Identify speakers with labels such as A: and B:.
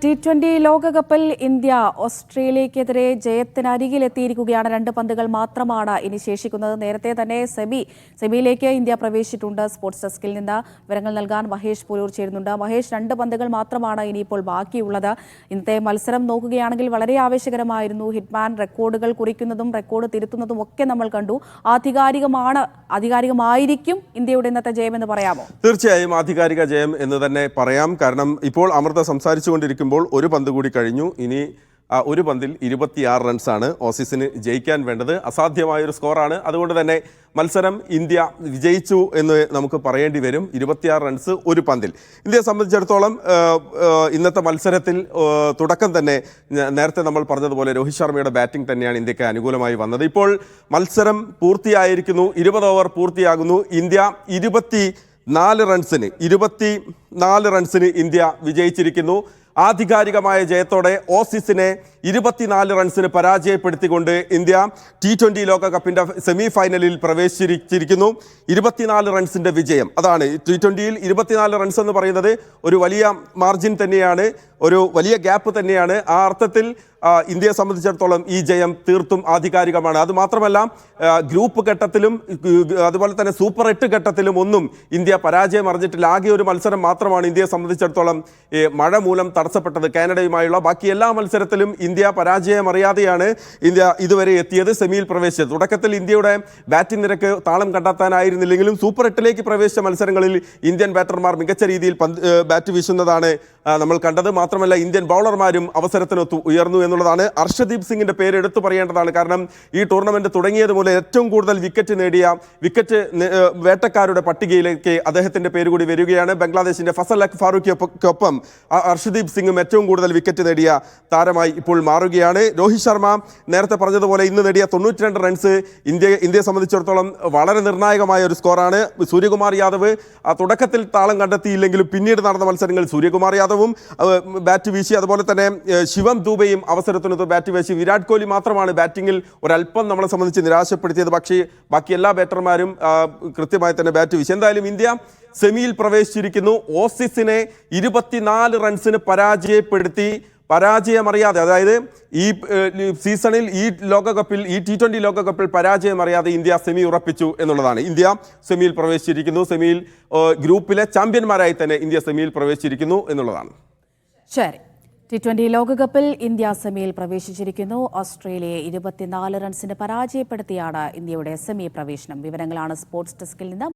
A: T20 ലോകകപ്പിൽ India ഓസ്ട്രേലിയക്കെതിരെ ജയത്തിനരികിലെത്തിയിരിക്കുകയാണ്. 2 പന്തുകൾ മാത്രമാണ് ഇനി ശേഷിക്കുന്നത്. നേരത്തെ തന്നെ സെമിയിലേക്ക് ഇന്ത്യ പ്രവേശിച്ചിട്ടുണ്ട്. സ്പോർട്സ് ഡെസ്കിൽ നിന്ന് വിവരങ്ങൾ നൽകാൻ മഹേഷ് പൂരൂർ ചേരുന്നുണ്ട്. മഹേഷ്, 2 പന്തുകൾ മാത്രമാണ് ഇനിയിപ്പോൾ ബാക്കിയുള്ളത്. ഇന്നത്തെ മത്സരം നോക്കുകയാണെങ്കിൽ വളരെ ആവേശകരമായിരുന്നു. ഹിറ്റ്മാൻ റെക്കോർഡുകൾ കുറിക്കുന്നതും റെക്കോർഡ് തിരുത്തുന്നതും ഒക്കെ നമ്മൾ കണ്ടു. ആധികാരികമായിരിക്കും ഇന്ത്യയുടെ ഇന്നത്തെ ജയം എന്ന് പറയാമോ?
B: തീർച്ചയായും ആധികാരിക ജയം എന്ന് തന്നെ പറയാം. കാരണം ഇപ്പോൾ അമൃത സംസാരിച്ചുകൊണ്ടിരിക്കുമ്പോൾ ഒരു പന്ത് കൂടി കഴിഞ്ഞു. ഇനി ഒരു പന്തിൽ 26 റൺസാണ് ഓസീസിന് ജയിക്കാൻ വേണ്ടത്. അസാധ്യമായൊരു സ്കോറാണ്. അതുകൊണ്ട് തന്നെ മത്സരം ഇന്ത്യ വിജയിച്ചു എന്ന് നമുക്ക് പറയേണ്ടി വരും. 26 റൺസ് ഒരു പന്തിൽ. ഇന്ത്യയെ സംബന്ധിച്ചിടത്തോളം ഇന്നത്തെ മത്സരത്തിൽ തുടക്കം തന്നെ നേരത്തെ നമ്മൾ പറഞ്ഞതുപോലെ രോഹിത് ശർമ്മയുടെ ബാറ്റിംഗ് തന്നെയാണ് ഇന്ത്യക്ക് അനുകൂലമായി വന്നത്. ഇപ്പോൾ മത്സരം പൂർത്തിയായിരിക്കുന്നു. 20 ഓവർ പൂർത്തിയാകുന്നു. ഇന്ത്യ 24 റൺസിന് ഇന്ത്യ വിജയിച്ചിരിക്കുന്നു. ആധികാരികമായ ജയത്തോടെ ഓസീസിനെ 24 റൺസിന് പരാജയപ്പെടുത്തിക്കൊണ്ട് ഇന്ത്യ T20 ലോകകപ്പിന്റെ സെമി ഫൈനലിൽ പ്രവേശിച്ചിരിക്കുന്നു. 24 റൺസിന്റെ വിജയം. അതാണ് T20യിൽ 24 റൺസ് എന്ന് പറയുന്നത് ഒരു വലിയ മാർജിൻ തന്നെയാണ്, ഒരു വലിയ ഗ്യാപ്പ് തന്നെയാണ്. ആ അർത്ഥത്തിൽ ഇന്ത്യയെ സംബന്ധിച്ചിടത്തോളം ഈ ജയം തീർത്തും ആധികാരികമാണ്. അതുമാത്രമല്ല, ഗ്രൂപ്പ് ഘട്ടത്തിലും അതുപോലെ തന്നെ സൂപ്പർ 8 ഘട്ടത്തിലും ഒന്നും ഇന്ത്യ പരാജയം അറിഞ്ഞിട്ടില്ല. ആകെ ഒരു മത്സരം മാത്രമാണ് ഇന്ത്യയെ സംബന്ധിച്ചിടത്തോളം മഴ മൂലം തടസ്സപ്പെട്ടത്, കാനഡയുമായുള്ള. ബാക്കി എല്ലാ മത്സരത്തിലും ഇന്ത്യ പരാജയം അറിയാതെയാണ് ഇന്ത്യ ഇതുവരെ എത്തിയത്, സെമിയിൽ പ്രവേശിച്ചത്. തുടക്കത്തിൽ ഇന്ത്യയുടെ ബാറ്റിംഗ് നിരക്ക് താളം കണ്ടെത്താനായിരുന്നില്ലെങ്കിലും സൂപ്പർ 8ലേക്ക് പ്രവേശിച്ച മത്സരങ്ങളിൽ ഇന്ത്യൻ ബാറ്റർമാർ മികച്ച രീതിയിൽ ബാറ്റ് വീശുന്നതാണ് നമ്മൾ കണ്ടത്. മാത്രമല്ല, ഇന്ത്യൻ ബൗളർമാരും അവസരത്തിനൊത്തു ഉയർന്നു എന്നുള്ളതാണ്. അർഷദീപ് സിംഗിന്റെ പേര് എടുത്തു പറയേണ്ടതാണ്. കാരണം ഈ ടൂർണമെന്റ് തുടങ്ങിയത് മുതൽ ഏറ്റവും കൂടുതൽ വിക്കറ്റ് വേട്ടക്കാരുടെ പട്ടികയിലേക്ക് അദ്ദേഹത്തിന്റെ പേര് കൂടി വരികയാണ്. ബംഗ്ലാദേശിന്റെ ഫസൽ അക് ഫാറൂഖിക്കൊപ്പം അർഷദീപ് സിംഗും ഏറ്റവും കൂടുതൽ വിക്കറ്റ് നേടിയ താരമായി ഇപ്പോൾ മാറുകയാണ്. രോഹിത് ശർമ്മ നേരത്തെ പറഞ്ഞതുപോലെ ഇന്ന് നേടിയ 92 റൺസ് ഇന്ത്യയെ സംബന്ധിച്ചിടത്തോളം വളരെ നിർണായകമായ ഒരു സ്കോറാണ്. സൂര്യകുമാർ യാദവ് തുടക്കത്തിൽ താളം കണ്ടെത്തിയില്ലെങ്കിലും പിന്നീട് നടന്ന മത്സരങ്ങളിൽ സൂര്യകുമാർ യാദവും ബാറ്റ് വീശി. അതുപോലെ തന്നെ ശിവം ദൂബയും അവസരത്തിനൊത്ത് ബാറ്റ് വീശി. വിരാട് കോഹ്ലി മാത്രമാണ് ബാറ്റിങ്ങിൽ ഒരല്പം നമ്മളെ സംബന്ധിച്ച് നിരാശപ്പെടുത്തിയത്. പക്ഷേ ബാക്കി എല്ലാ ബാറ്റർമാരും കൃത്യമായി തന്നെ ബാറ്റ് വീശി. എന്തായാലും ഇന്ത്യ സെമിയിൽ പ്രവേശിച്ചിരിക്കുന്നു. ഓസീസിനെ 24 റൺസിന് പരാജയമറിയാതെ, അതായത് ഈ സീസണിൽ ഈ T20 ലോകകപ്പിൽ പരാജയമറിയാതെ ഇന്ത്യ സെമി ഉറപ്പിച്ചു എന്നുള്ളതാണ്. ഇന്ത്യ സെമിയിൽ പ്രവേശിച്ചിരിക്കുന്നു. സെമിയിൽ ഗ്രൂപ്പിലെ ചാമ്പ്യന്മാരായി തന്നെ ഇന്ത്യ സെമിയിൽ പ്രവേശിച്ചിരിക്കുന്നു എന്നുള്ളതാണ്.
A: ശരി, T20 ലോകകപ്പിൽ ഇന്ത്യ സെമിയിൽ പ്രവേശിച്ചിരിക്കുന്നു. ഓസ്ട്രേലിയയെ 24 റൺസിന് പരാജയപ്പെടുത്തിയാണ് ഇന്ത്യയുടെ സെമി പ്രവേശനം. വിവരങ്ങളാണ് സ്പോർട്സ് ഡെസ്കിൽ നിന്ന്